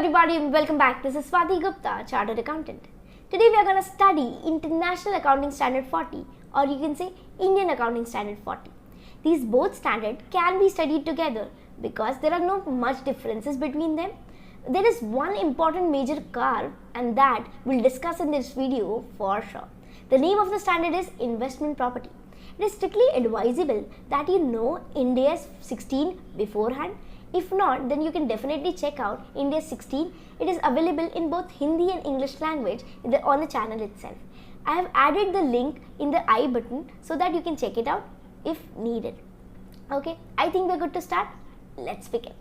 everybody, welcome back. This is Swati Gupta, Chartered Accountant. Today we are going to study International Accounting Standard 40, or you can say Indian Accounting Standard 40. These both standards can be studied together because there are not much differences between them. There is one important major carve, and that we'll discuss in this video for sure. The name of the standard is investment property. It is strictly advisable that you know Ind AS 16 beforehand. If not, then you can definitely check out Ind AS 16. It is available in both Hindi and English language on the channel itself. I have added the link in the I button so that you can check it out if needed. Okay, I think we're good to start. Let's begin.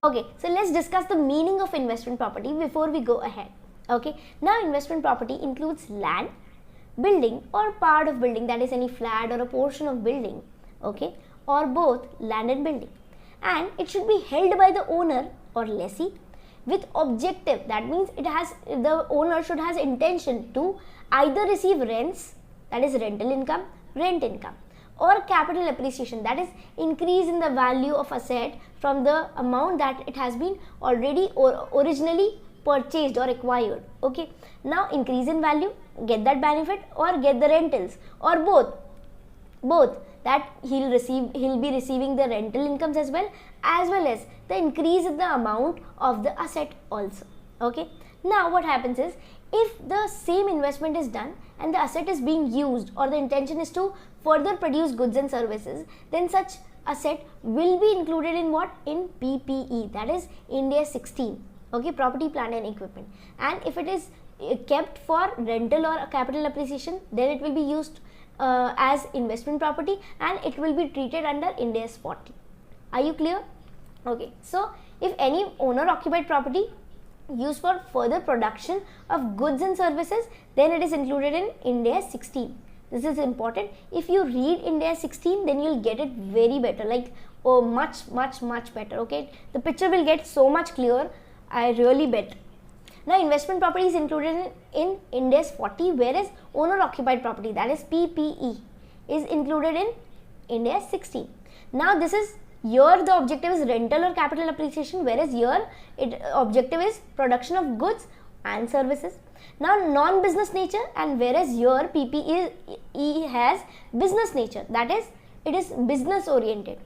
Okay, so let's discuss the meaning of investment property before we go ahead. Okay, now investment property includes land, building or part of building, that is any flat or a portion of building, okay, or both land and building, and it should be held by the owner or lessee with objective. That means the owner should has intention to either receive rents, that is rental income, rent income, or capital appreciation, that is increase in the value of asset from the amount that it has been already or originally purchased or acquired. Okay, now increase in value, get that benefit, or get the rentals, or both that he'll be receiving the rental incomes as well as the increase in the amount of the asset also. Okay, now what happens is, if the same investment is done and the asset is being used, or the intention is to further produce goods and services, then such asset will be included in what? In PPE, that is Ind AS 16. Okay, property, plant and equipment. And if it is kept for rental or capital appreciation, then it will be used as investment property and it will be treated under Ind AS 40. Are you clear? Okay, so if any owner occupied property used for further production of goods and services, then it is included in Ind AS 16. This is important. If you read Ind AS 16, then you'll get it very better, like much better. Okay, the picture will get so much clear, I really bet. Now investment property is included in Ind AS 40, whereas owner occupied property, that is PPE, is included in Ind AS 16. Now this is, here the objective is rental or capital appreciation, whereas here objective is production of goods and services. Now non-business nature, and whereas here PPE has business nature, that is it is business oriented.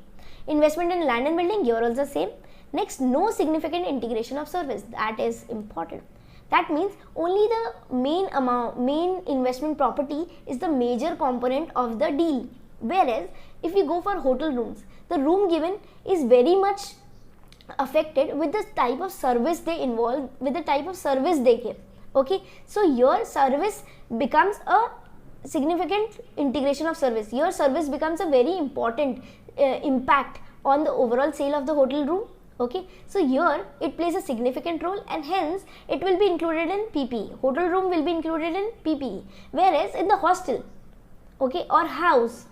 Investment in land and building, here also same. Next, no significant integration of service, that is important. That means only the main investment property is the major component of the deal. Whereas if you go for hotel rooms, the room given is very much affected with the type of service they involve, with the type of service they give. Okay, so your service becomes a significant integration of service. Your service becomes a very important impact on the overall sale of the hotel room. Okay, so here it plays a significant role and hence it will be included in PPE. Hotel room will be included in PPE, whereas in the hostel, okay, or house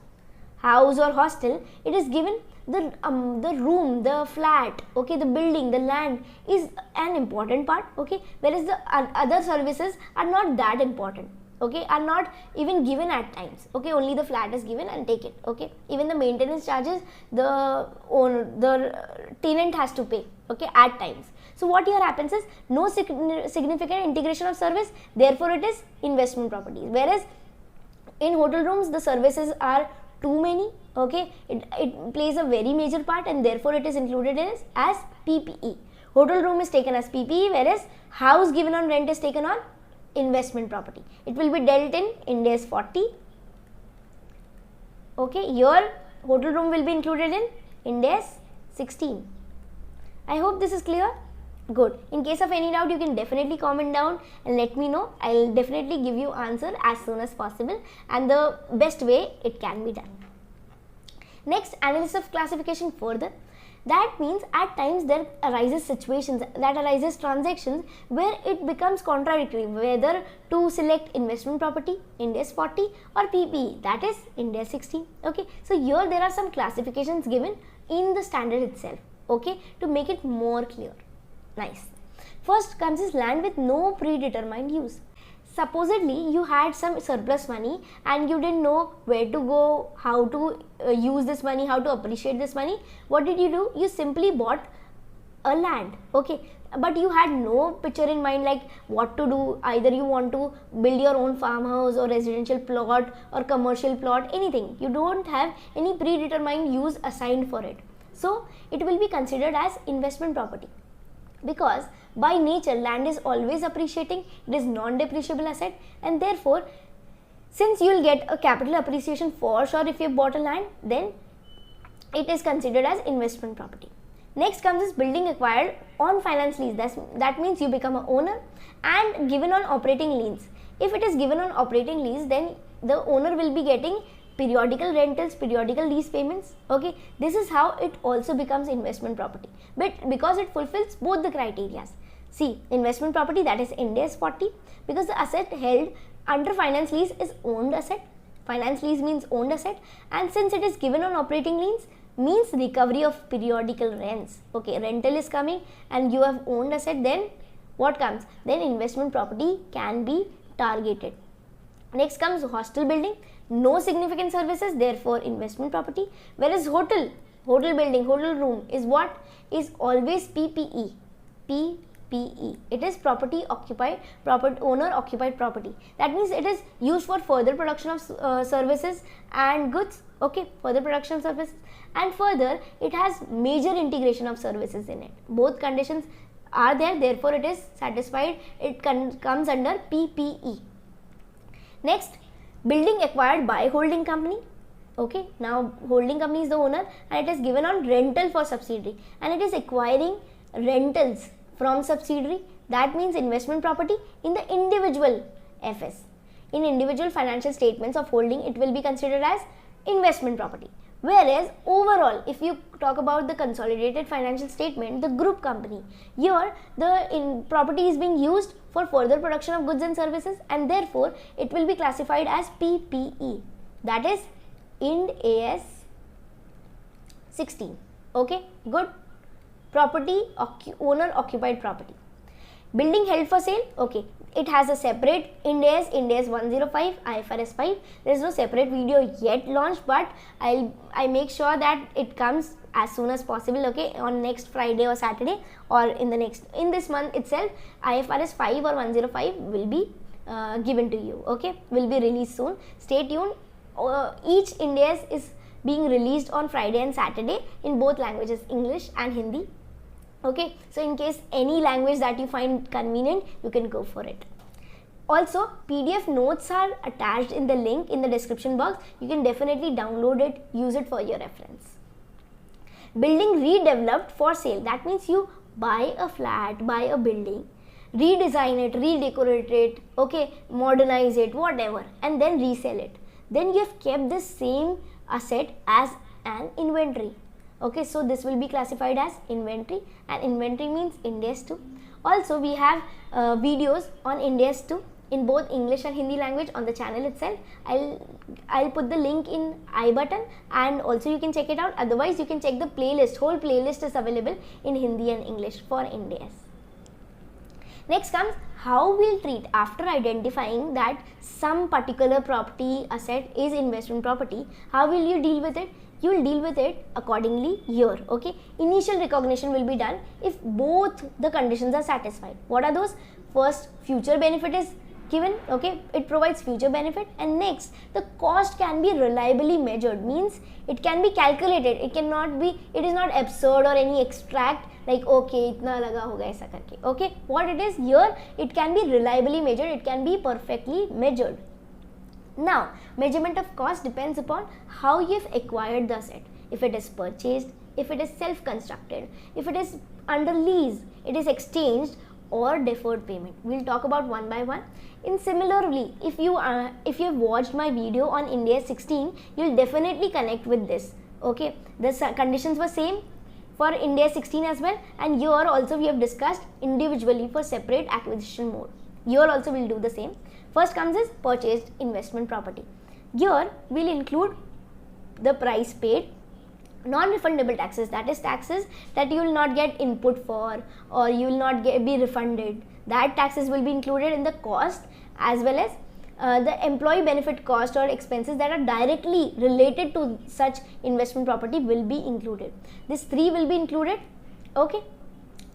or hostel, it is given the room, the flat, okay, the building, the land is an important part, okay, whereas the other services are not that important, okay, are not even given at times, okay, only the flat is given and take it, okay, even the maintenance charges the tenant has to pay, okay, at times. So what here happens is no significant integration of service, therefore it is investment property, whereas in hotel rooms the services are too many, okay, it plays a very major part and therefore it is included as PPE. Hotel room is taken as PPE, whereas house given on rent is taken on investment property. It will be dealt in Ind AS 40. Okay, your hotel room will be included in Ind AS 16. I hope this is clear. Good. In case of any doubt, you can definitely comment down and let me know. I'll definitely give you answer as soon as possible and the best way it can be done. Next, analysis of classification further. That means at times there arises transactions where it becomes contradictory whether to select investment property, Ind AS 40 or PPE, that is Ind AS 16. Okay, so here there are some classifications given in the standard itself, okay, to make it more clear. Nice. First comes is land with no predetermined use. supposedly you had some surplus money and you didn't know where to go, how to use this money, how to appreciate this money. What did you do? You simply bought a land, okay, but you had no picture in mind like what to do. Either you want to build your own farmhouse or residential plot or commercial plot, anything. You don't have any predetermined use assigned for it. So it will be considered as investment property, because by nature land is always appreciating, it is non-depreciable asset, and therefore since you will get a capital appreciation for sure if you bought a land, then it is considered as investment property. Next comes is building acquired on finance lease. That means you become an owner and given on operating lease. If it is given on operating lease, then the owner will be getting periodical rentals, periodical lease payments. Okay, this is how it also becomes investment property, but because it fulfills both the criteria. See, investment property, that is Ind AS 40, because the asset held under finance lease is owned asset. Finance lease means owned asset, and since it is given on operating lease, means recovery of periodical rents. Okay, rental is coming and you have owned asset, then what comes? Then investment property can be targeted. Next comes hostel building, no significant services, therefore investment property. Whereas hotel building, hotel room is what? Is always PPE. PPE. It is property occupied, owner occupied property. That means it is used for further production of services and goods. Okay, further production services, and further it has major integration of services in it. Both conditions are there, therefore it is satisfied. It comes under PPE. Next, building acquired by holding company. Okay, now holding company is the owner and it is given on rental for subsidiary, and it is acquiring rentals from subsidiary. That means investment property in the individual FS. In individual financial statements of holding, it will be considered as investment property. Whereas overall, if you talk about the consolidated financial statement, the group company, here the property is being used for further production of goods and services, and therefore it will be classified as PPE, that is Ind AS 16. Okay, good. Property, owner occupied property. Building held for sale. Okay, it has a separate Ind AS 105, IFRS 5. There is no separate video yet launched, but I make sure that it comes as soon as possible. Okay, on next Friday or Saturday, or in this month itself, IFRS 5 or 105 will be given to you. Okay, will be released soon. Stay tuned. Each Ind AS is being released on Friday and Saturday in both languages, English and Hindi. Okay, so in case any language that you find convenient, you can go for it. Also, PDF notes are attached in the link in the description box. You can definitely download it, use it for your reference. Building redeveloped for sale. That means you buy a flat, buy a building, redesign it, redecorate it, okay, modernize it, whatever, and then resell it. Then you have kept the same asset as an inventory. Okay, so this will be classified as inventory, and inventory means Ind AS 2. Also, we have videos on Ind AS 2 in both English and Hindi language on the channel itself. I'll put the link in I button, and also you can check it out. Otherwise, you can check the playlist. Whole playlist is available in Hindi and English for Ind AS. Next comes how we'll treat after identifying that some particular property asset is investment property. How will you deal with it? You will deal with it accordingly here. Okay, initial recognition will be done if both the conditions are satisfied. What are those? First, future benefit is given. Okay, it provides future benefit, and next, the cost can be reliably measured, means it can be calculated. It is not absurd or any extract like okay itna laga hoga aisa karke. Okay, what it is here, it can be reliably measured, it can be perfectly measured. Now, measurement of cost depends upon how you have acquired the asset. If it is purchased, if it is self-constructed, if it is under lease, it is exchanged or deferred payment. We'll talk about one by one. In similarly, if you have watched my video on Ind AS 16, you'll definitely connect with this. Okay, the conditions were same for Ind AS 16 as well, and here also we have discussed individually for separate acquisition mode. Here also we'll do the same. First comes is purchased investment property. Here we'll include the price paid, non-refundable taxes, that is taxes that you will not get input for or you will not be refunded. That taxes will be included in the cost, as well as the employee benefit cost or expenses that are directly related to such investment property will be included. These three will be included, okay,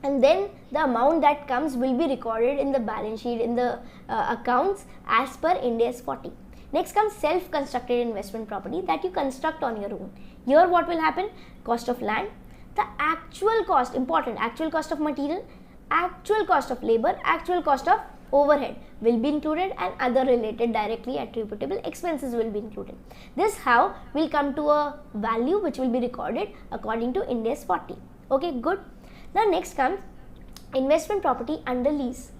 and then the amount that comes will be recorded in the balance sheet, in the accounts as per Ind AS 40. Next comes self-constructed investment property that you construct on your own. Here what will happen? Cost of land, the actual cost, important, actual cost of material, actual cost of labor, actual cost of overhead will be included, and other related directly attributable expenses will be included. This how will come to a value which will be recorded according to Ind AS 40. Okay, good. Now next comes investment property under lease.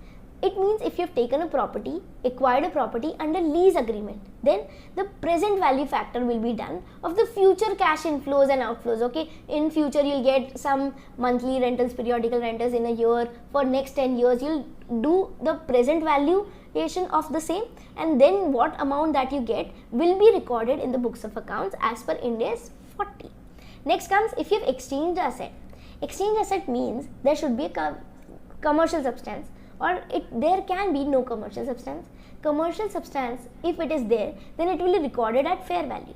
It means if you have taken a property, acquired a property under lease agreement, then the present value factor will be done of the future cash inflows and outflows. Okay, in future you'll get some monthly rentals, periodical rentals in a year. For next 10 years you'll do the present valuation of the same, and then what amount that you get will be recorded in the books of accounts as per Ind AS 40. Next comes if you have exchanged asset. Exchange asset means there should be a commercial substance, or there can be no commercial substance. Commercial substance, if it is there, then it will be recorded at fair value.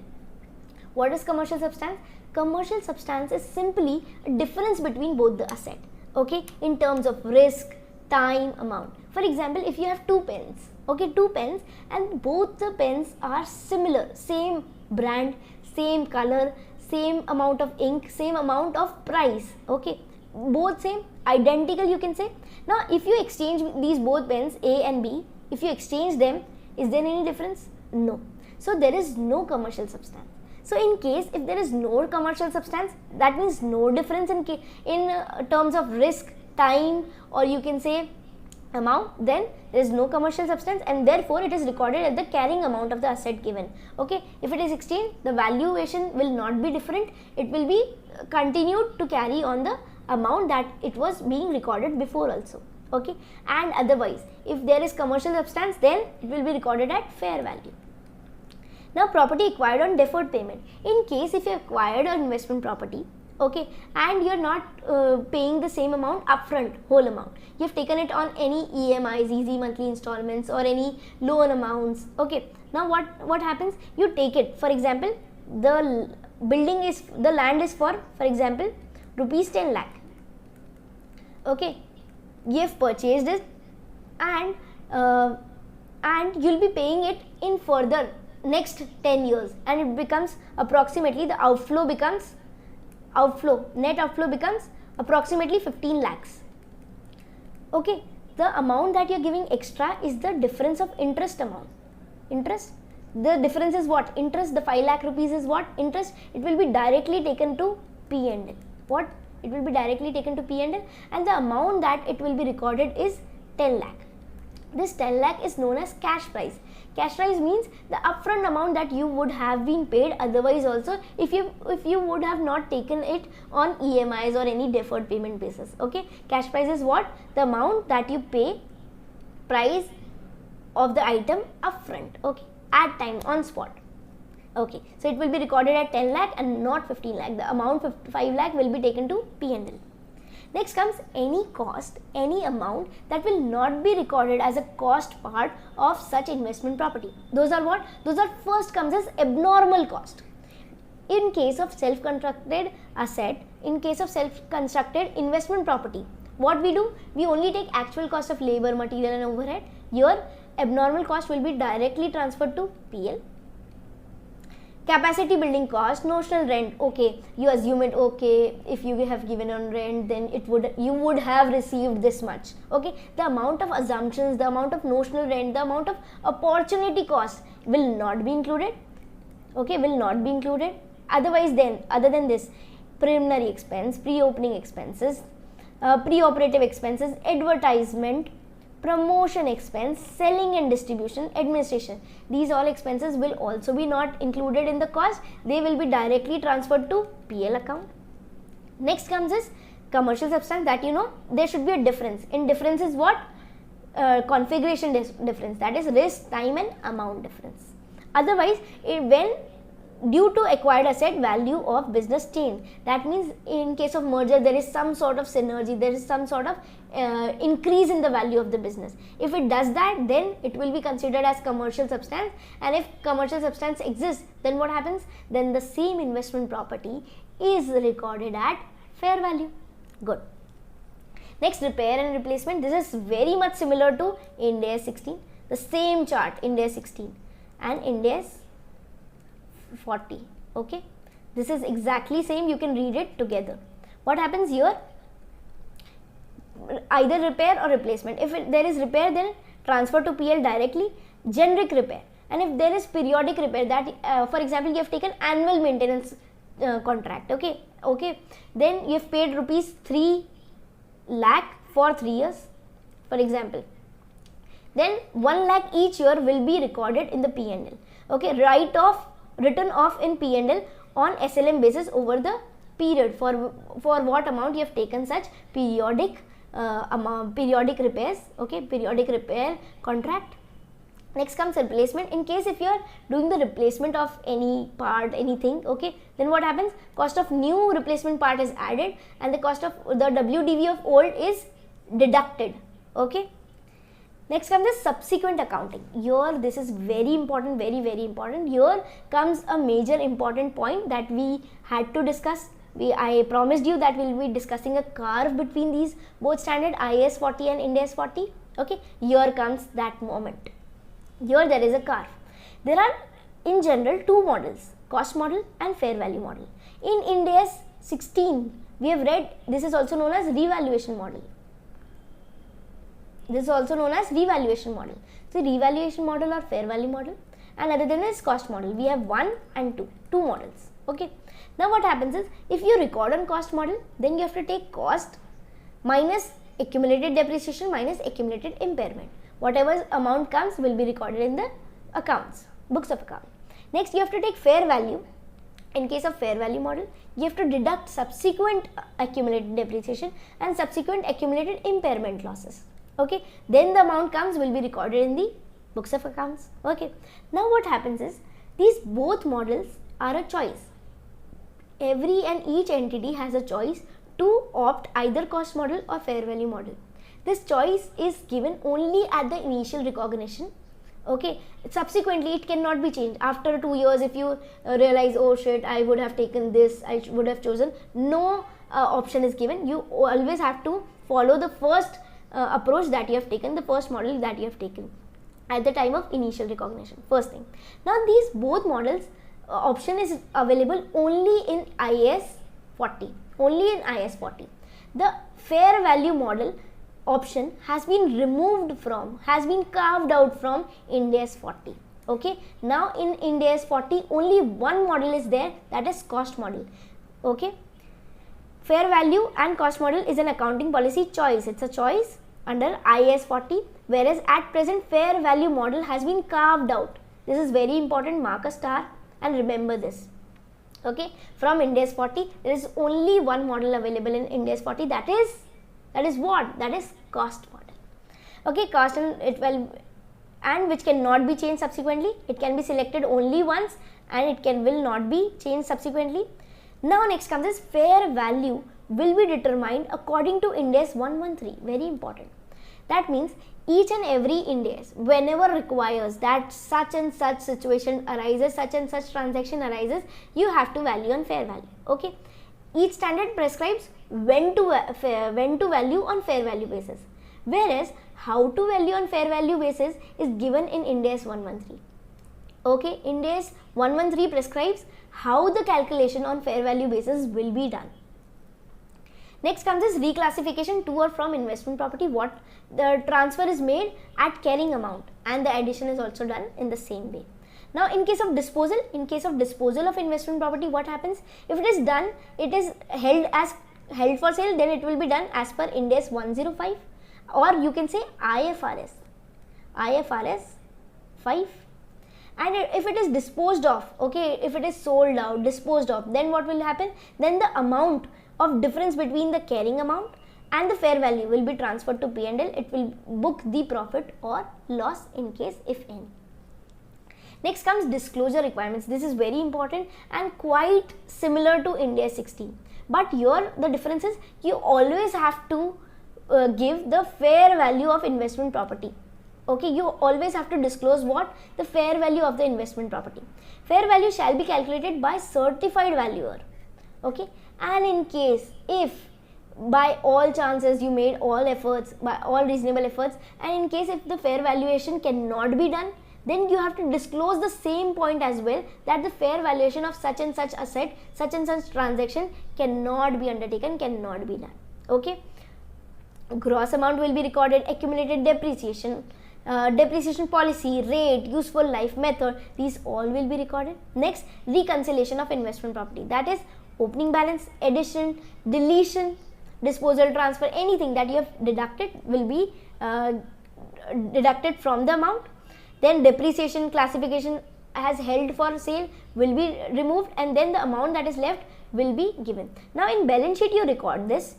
What is commercial substance? Commercial substance is simply a difference between both the asset, okay, in terms of risk, time, amount. For example, if you have two pens, okay, two pens, and both the pens are similar, same brand, same color, same amount of ink, same amount of price, okay, both same, identical you can say. Now if you exchange these both pens A and B, if you exchange them, is there any difference? No. So there is no commercial substance. So in case if there is no commercial substance, that means no difference in terms of risk, time, or you can say amount, then there is no commercial substance, and therefore it is recorded at the carrying amount of the asset given. Okay, if it is exchanged, the valuation will not be different, it will be continued to carry on the amount that it was being recorded before also. Okay, and otherwise if there is commercial substance, then it will be recorded at fair value. Now property acquired on deferred payment. In case if you acquired an investment property, okay, and you are not paying the same amount upfront, whole amount, you have taken it on any EMIs, easy monthly installments, or any loan amounts. Okay, now what happens? You take it, for example, the land is for example rupees 10 lakh. Okay, you have purchased it, and you'll be paying it in further next 10 years, and it becomes approximately, the net outflow becomes approximately 15 lakhs. Okay, the amount that you're giving extra is the difference of interest amount. Interest, the difference is what? Interest, the 5 lakh rupees is what? Interest, it will be directly taken to P&L. What? It will be directly taken to P&L, and the amount that it will be recorded is 10 lakh. This 10 lakh is known as cash price. Cash price means the upfront amount that you would have been paid otherwise also if you would have not taken it on EMIs or any deferred payment basis. Okay, cash price is what? The amount that you pay, price of the item upfront, okay, at time, on spot. Okay, so it will be recorded at 10 lakh and not 15 lakh. The amount 5 lakh will be taken to P&L. Next comes any cost, any amount that will not be recorded as a cost part of such investment property. Those are what? Those are first comes as abnormal cost. In case of self-constructed asset, in case of self-constructed investment property, what we do? We only take actual cost of labor, material and overhead. Your abnormal cost will be directly transferred to PL. Capacity building cost, notional rent, okay, you assume it, okay, if you have given on rent, then you would have received this much. Okay, the amount of assumptions, the amount of notional rent, the amount of opportunity cost will not be included. Okay, will not be included. Otherwise, then other than this, preliminary expense, pre-opening expenses, pre-operative expenses, advertisement, promotion expense, selling and distribution, administration, these all expenses will also be not included in the cost. They will be directly transferred to PL account. Next comes is commercial substance, that you know there should be a difference. In difference is what? Configuration difference, that is risk, time and amount difference. Otherwise, when due to acquired asset, value of business change. That means in case of merger, there is some sort of synergy, there is some sort of increase in the value of the business. If it does that, then it will be considered as commercial substance, and if commercial substance exists, then what happens? Then the same investment property is recorded at fair value. Good. Next, repair and replacement. This is very much similar to Ind AS 16, the same chart, Ind AS 16 and Ind AS 40. Okay, this is exactly same, you can read it together. What happens here? Either repair or replacement. If there is repair, then transfer to PL directly, generic repair. And if there is periodic repair, that for example you have taken annual maintenance contract, okay, then you have paid rupees 3 lakh for 3 years, for example, then 1 lakh each year will be recorded in the P&L. Okay, written off in P&L on SLM basis over the period for what amount you have taken such periodic periodic repairs. Okay, periodic repair contract. Next comes replacement. In case if you are doing the replacement of any part, anything, okay, then what happens? Cost of new replacement part is added and the cost of the WDV of old is deducted. Okay. Next comes the subsequent accounting. Here this is very important, very important. Here comes a major important point that we had to discuss. I promised you that we will be discussing a curve between these both standard IAS 40 and Ind AS 40. Okay, here comes that moment. Here there is a curve. There are in general two models, cost model and fair value model. In Ind AS 16 we have read this is also known as revaluation model. This is also known as revaluation model. So revaluation model or fair value model, and other than this cost model. We have 1 and 2 models. Okay. Now what happens is, if you record on cost model, then you have to take cost minus accumulated depreciation minus accumulated impairment. Whatever amount comes will be recorded in the accounts, books of account. Next you have to take fair value. In case of fair value model, you have to deduct subsequent accumulated depreciation and subsequent accumulated impairment losses. Okay, then the amount comes will be recorded in the books of accounts. Okay, now what happens is, these both models are a choice. Every and each entity has a choice to opt either cost model or fair value model. This choice is given only at the initial recognition. Okay, subsequently it cannot be changed. After 2 years, if you realize, oh shit, I would have taken this, I would have chosen, no option is given. You always have to follow the first approach that you have taken, the first model that you have taken at the time of initial recognition. First thing. Now these both models option is available only in IAS 40. Only in IAS 40. The fair value model option has been removed from, has been carved out from Ind AS 40. Okay. Now in Ind AS 40 only one model is there, that is cost model. Okay. Fair value and cost model is an accounting policy choice. It's a choice under IAS 40, whereas at present fair value model has been carved out. This is very important, mark a star and remember this. Okay, from Ind AS 40 there is only one model available in Ind AS 40, that is what? That is cost model. Okay, cost and which cannot be changed subsequently. It can be selected only once and it will not be changed subsequently. Now next comes is fair value will be determined according to Ind AS 113, very important. That means each and every Ind AS, whenever requires that such and such situation arises, such and such transaction arises, you have to value on fair value. Okay, each standard prescribes when to value on fair value basis, whereas how to value on fair value basis is given in Ind AS 113. Okay, Ind AS 113 prescribes how the calculation on fair value basis will be done. Next comes is reclassification to or from investment property. What the transfer is made at carrying amount and the addition is also done in the same way. Now in case of disposal, of investment property, what happens? If it is done, it is held for sale, then it will be done as per Ind AS 105, or you can say IFRS 5. And if it is disposed of, okay, if it is sold out, disposed of, then what will happen? Then the amount of difference between the carrying amount and the fair value will be transferred to P&L. It will book the profit or loss in case if any. Next comes disclosure requirements. This is very important and quite similar to India 16. But here the difference is you always have to give the fair value of investment property. Okay, you always have to disclose what? The fair value of the investment property. Fair value shall be calculated by certified valuer. Okay, and in case if by all chances you made all efforts, by all reasonable efforts, and in case if the fair valuation cannot be done, then you have to disclose the same point as well, that the fair valuation of such and such asset, such and such transaction cannot be undertaken, cannot be done. Okay, gross amount will be recorded, accumulated depreciation, depreciation policy, rate, useful life, method, these all will be recorded. Next, reconciliation of investment property, that is opening balance, addition, deletion, disposal, transfer, anything that you have deducted will be deducted from the amount. Then depreciation classification as held for sale will be removed, and then the amount that is left will be given. Now in balance sheet you record this,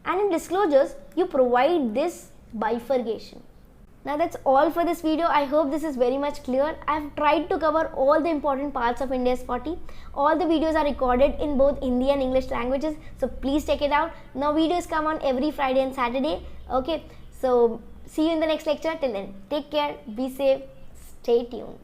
and in disclosures you provide this bifurcation. Now that's all for this video. I hope this is very much clear. I have tried to cover all the important parts of Ind AS 40. All the videos are recorded in both Hindi and English languages, so please check it out. Now videos come on every Friday and Saturday. Okay, so see you in the next lecture. Till then, take care, be safe, stay tuned.